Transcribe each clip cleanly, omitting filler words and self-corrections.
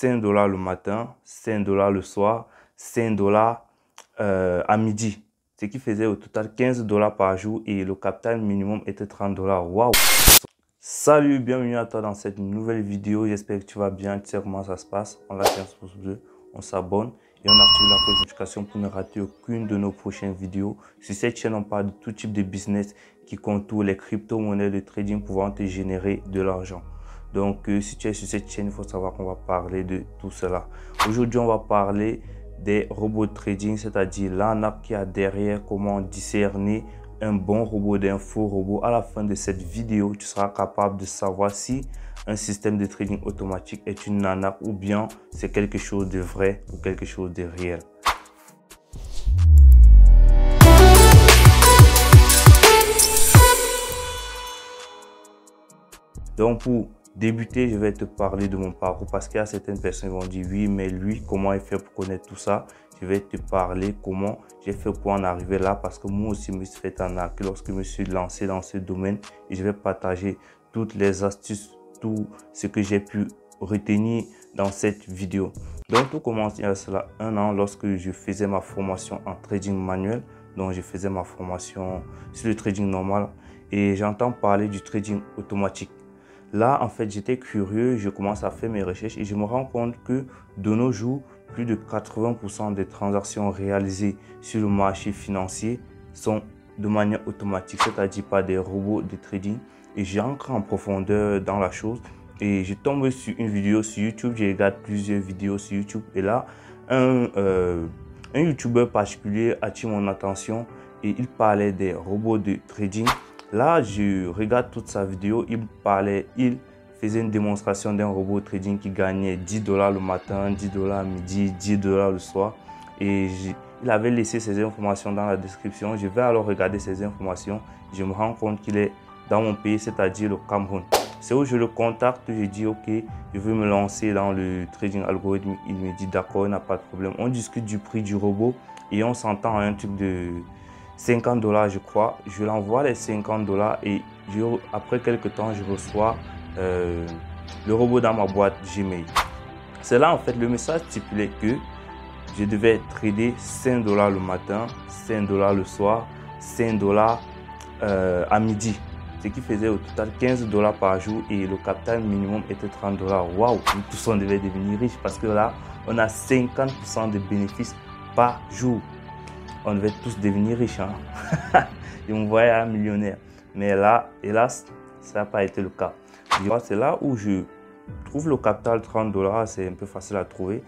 $5 le matin, $5 le soir, $5 à midi. Ce qui faisait au total $15 par jour et le capital minimum était $30. Waouh! Salut, bienvenue à toi dans cette nouvelle vidéo. J'espère que tu vas bien, tu sais comment ça se passe. On lâche un pouce bleu, on s'abonne et on active la cloche de notification pour ne rater aucune de nos prochaines vidéos. Sur cette chaîne, on parle de tout type de business qui contourne les crypto-monnaies, le trading pouvant te générer de l'argent. Donc, si tu es sur cette chaîne, il faut savoir qu'on va parler de tout cela. Aujourd'hui, on va parler des robots de trading, c'est-à-dire l'arnaque qu'il y a derrière, comment discerner un bon robot d'un faux robot. À la fin de cette vidéo, tu seras capable de savoir si un système de trading automatique est une arnaque ou bien c'est quelque chose de vrai ou quelque chose de réel. Donc pour débuter, je vais te parler de mon parcours parce qu'il y a certaines personnes qui vont dire oui, mais lui, comment il fait pour connaître tout ça? Je vais te parler comment j'ai fait pour en arriver là parce que moi aussi, je me suis fait arnaquer lorsque je me suis lancé dans ce domaine et je vais partager toutes les astuces, tout ce que j'ai pu retenir dans cette vidéo. Donc tout commence il y a cela 1 an lorsque je faisais ma formation en trading manuel. Donc je faisais ma formation sur le trading normal et j'entends parler du trading automatique. Là, en fait, j'étais curieux, je commence à faire mes recherches et je me rends compte que de nos jours, plus de 80% des transactions réalisées sur le marché financier sont de manière automatique, c'est-à-dire par des robots de trading. Et j'entre en profondeur dans la chose et je tombe sur une vidéo sur YouTube, je regarde plusieurs vidéos sur YouTube et là, un YouTuber particulier attire mon attention et il parlait des robots de trading. Là, je regarde toute sa vidéo, il faisait une démonstration d'un robot trading qui gagnait $10 le matin, $10 à midi, $10 le soir. Et il avait laissé ces informations dans la description. Je vais alors regarder ces informations. Je me rends compte qu'il est dans mon pays, c'est-à-dire le Cameroun. C'est où je le contacte, je dis ok, je veux me lancer dans le trading algorithmique. Il me dit d'accord, il n'a pas de problème. On discute du prix du robot et on s'entend à un truc de $50 je crois. Je l'envoie les $50 et après quelques temps je reçois le robot dans ma boîte Gmail. C'est là en fait le message stipulait que je devais trader $5 le matin, $5 le soir, $5 à midi. Ce qui faisait au total $15 par jour et le capital minimum était $30. Waouh, nous tous on devait devenir riches parce que là on a 50% de bénéfices par jour. On devait tous devenir riches. Hein? Et on voyait un millionnaire. Mais là, hélas, ça n'a pas été le cas. C'est là où je trouve le capital $30. C'est un peu facile à trouver.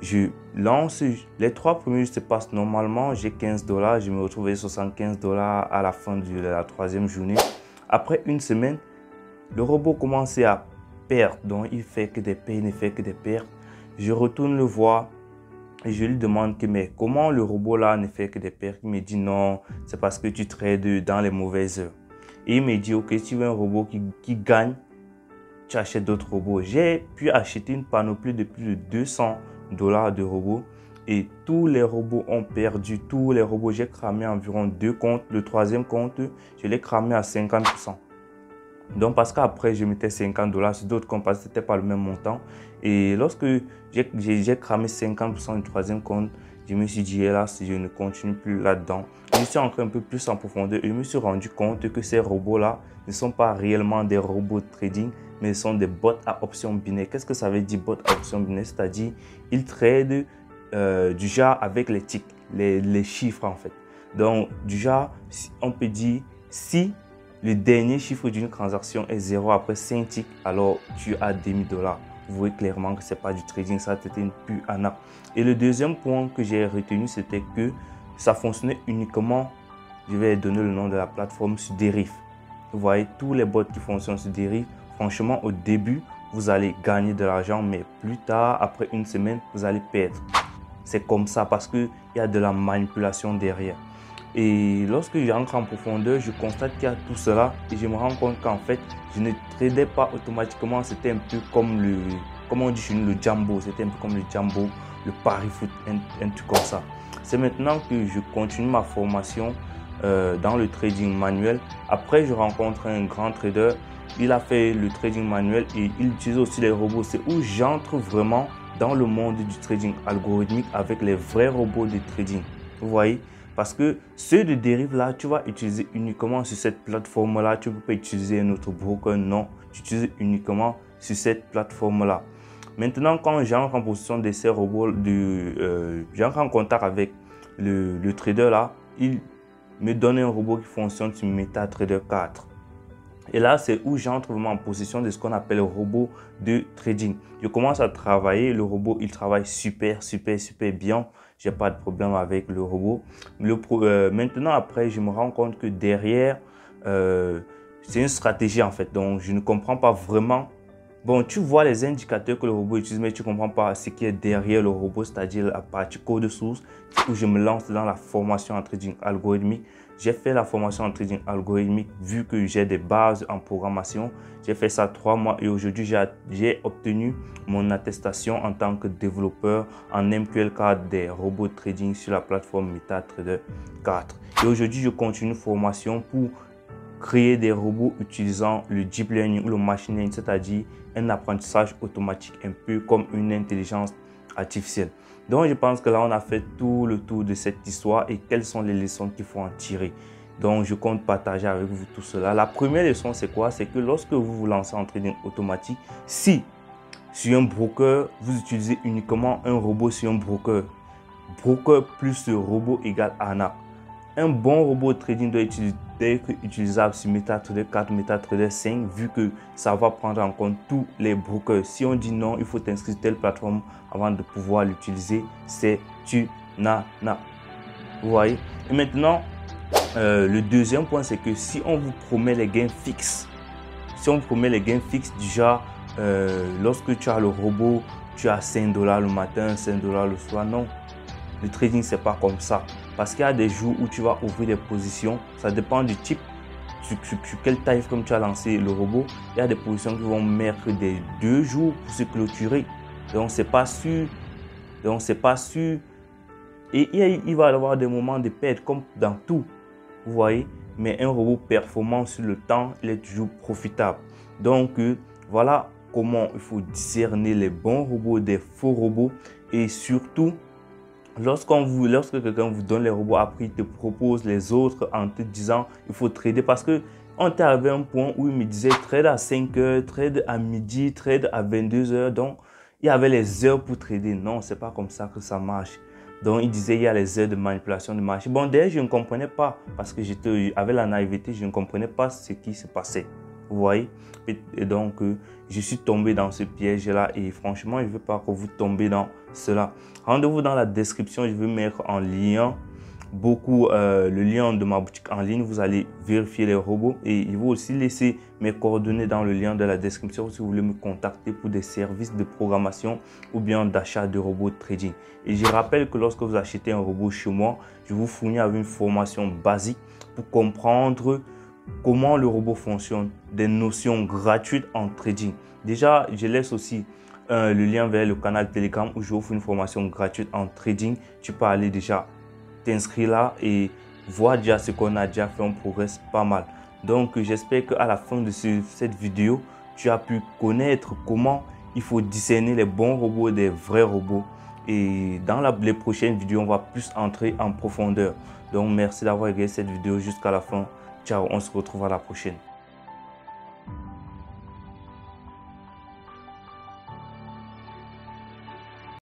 Je lance. Les 3 premiers jours se passent normalement. J'ai $15. Je me retrouve avec $75 à la fin de la 3e journée. Après une semaine, le robot commençait à perdre. Donc, il fait que des pertes, il ne fait que des pertes. Je retourne le voir. Et je lui demande que mais comment le robot là ne fait que des pertes. Il me dit non, c'est parce que tu trades dans les mauvaises heures. Et il me dit ok, si tu veux un robot qui gagne, tu achètes d'autres robots. J'ai pu acheter une panoplie de plus de $200 de robots et tous les robots ont perdu. Tous les robots, j'ai cramé environ 2 comptes. Le 3e compte, je l'ai cramé à 50%. Donc parce qu'après je mettais $50 sur d'autres comptes parce que c'était pas le même montant. Et lorsque j'ai cramé 50% du 3e compte, je me suis dit hélas, je ne continue plus là-dedans. Je suis entré un peu plus en profondeur et je me suis rendu compte que ces robots-là ne sont pas réellement des robots de trading, mais sont des bots à option binaire. Qu'est-ce que ça veut dire bot à option binaire? C'est-à-dire ils tradent du genre avec les ticks, les chiffres en fait. Donc du genre, on peut dire si le dernier chiffre d'une transaction est 0 après 5 ticks, alors tu as $1000. Vous voyez clairement que ce n'est pas du trading, ça c'était une pure arnaque. Et le deuxième point que j'ai retenu, c'était que ça fonctionnait uniquement, je vais donner le nom de la plateforme, sur Deriv. Vous voyez, tous les bots qui fonctionnent sur Deriv, franchement au début, vous allez gagner de l'argent, mais plus tard, après une semaine, vous allez perdre. C'est comme ça parce qu'il y a de la manipulation derrière. Et lorsque j'entre en profondeur, je constate qu'il y a tout cela et je me rends compte qu'en fait, je ne tradais pas automatiquement. C'était un peu comme comme on dit chez nous, le Jambo. C'était un peu comme le Jambo, le pari foot, un truc comme ça. C'est maintenant que je continue ma formation dans le trading manuel. Après, je rencontre un grand trader. Il a fait le trading manuel et il utilise aussi les robots. C'est où j'entre vraiment dans le monde du trading algorithmique avec les vrais robots de trading. Vous voyez? Parce que ceux de dérive là, tu vas utiliser uniquement sur cette plateforme là. Tu ne peux pas utiliser un autre broker, non. Tu utilises uniquement sur cette plateforme là. Maintenant, quand j'entre en possession de ces robots, j'entre en contact avec le trader là, il me donne un robot qui fonctionne sur MetaTrader 4. Et là, c'est où j'entre vraiment en possession de ce qu'on appelle le robot de trading. Je commence à travailler. Le robot, il travaille super bien. J'ai pas de problème avec le robot. Maintenant, après, je me rends compte que derrière, c'est une stratégie en fait. Donc, je ne comprends pas vraiment. Bon, tu vois les indicateurs que le robot utilise, mais tu ne comprends pas ce qui est derrière le robot, c'est-à-dire la partie code source. Où je me lance dans la formation en trading algorithmique. J'ai fait la formation en trading algorithmique vu que j'ai des bases en programmation. J'ai fait ça 3 mois et aujourd'hui, j'ai obtenu mon attestation en tant que développeur en MQL4 des robots de trading sur la plateforme MetaTrader 4. Et aujourd'hui, je continue une formation pour créer des robots utilisant le deep learning ou le machine learning, c'est-à-dire un apprentissage automatique, un peu comme une intelligence artificielle. Donc, je pense que là, on a fait tout le tour de cette histoire et quelles sont les leçons qu'il faut en tirer. Donc, je compte partager avec vous tout cela. La première leçon, c'est quoi? C'est que lorsque vous vous lancez en trading automatique, si sur un broker, vous utilisez uniquement un robot sur un broker plus ce robot égale ANA. Un bon robot de trading doit être utilisable sur MetaTrader 4, MetaTrader 5, vu que ça va prendre en compte tous les brokers. Si on dit non, il faut t'inscrire sur telle plateforme avant de pouvoir l'utiliser, c'est nana. Vous voyez? Et maintenant, le deuxième point, c'est que si on vous promet les gains fixes, du genre, lorsque tu as le robot, tu as 5 $ le matin, 5 $ le soir, non. Le trading, c'est pas comme ça. Parce qu'il y a des jours où tu vas ouvrir des positions. Ça dépend du type, sur quel time comme tu as lancé le robot. Il y a des positions qui vont mettre des 2 jours pour se clôturer. Donc, c'est pas sûr. Et il va y avoir des moments de perte comme dans tout. Vous voyez? Mais un robot performant sur le temps, il est toujours profitable. Donc, voilà comment il faut discerner les bons robots des faux robots. Et surtout, lorsque quelqu'un vous donne les robots, après il te propose les autres en te disant il faut trader, parce que on est arrivé à un point où il me disait trade à 5 heures, trade à midi, trade à 22 heures. Donc, il y avait les heures pour trader. Non, c'est pas comme ça que ça marche. Donc, il disait il y a les heures de manipulation de marché. Bon, d'ailleurs, je ne comprenais pas parce que j'étais avec la naïveté, je ne comprenais pas ce qui se passait. Vous voyez? Et donc, je suis tombé dans ce piège-là et franchement, je ne veux pas que vous tombiez dans cela. Rendez-vous dans la description, je vais mettre en lien le lien de ma boutique en ligne. Vous allez vérifier les robots et il vous aussi laisser mes coordonnées dans le lien de la description si vous voulez me contacter pour des services de programmation ou bien d'achat de robots de trading. Et je rappelle que lorsque vous achetez un robot chez moi, je vous fournis avec une formation basique pour comprendre comment le robot fonctionne, des notions gratuites en trading. Déjà, je laisse aussi le lien vers le canal Telegram où je vous fais une formation gratuite en trading. Tu peux aller déjà t'inscrire là et voir déjà ce qu'on a déjà fait. On progresse pas mal. Donc, j'espère qu'à la fin de cette vidéo, tu as pu connaître comment il faut discerner les bons robots des vrais robots. Et dans les prochaines vidéos, on va plus entrer en profondeur. Donc, merci d'avoir regardé cette vidéo jusqu'à la fin. Ciao, on se retrouve à la prochaine.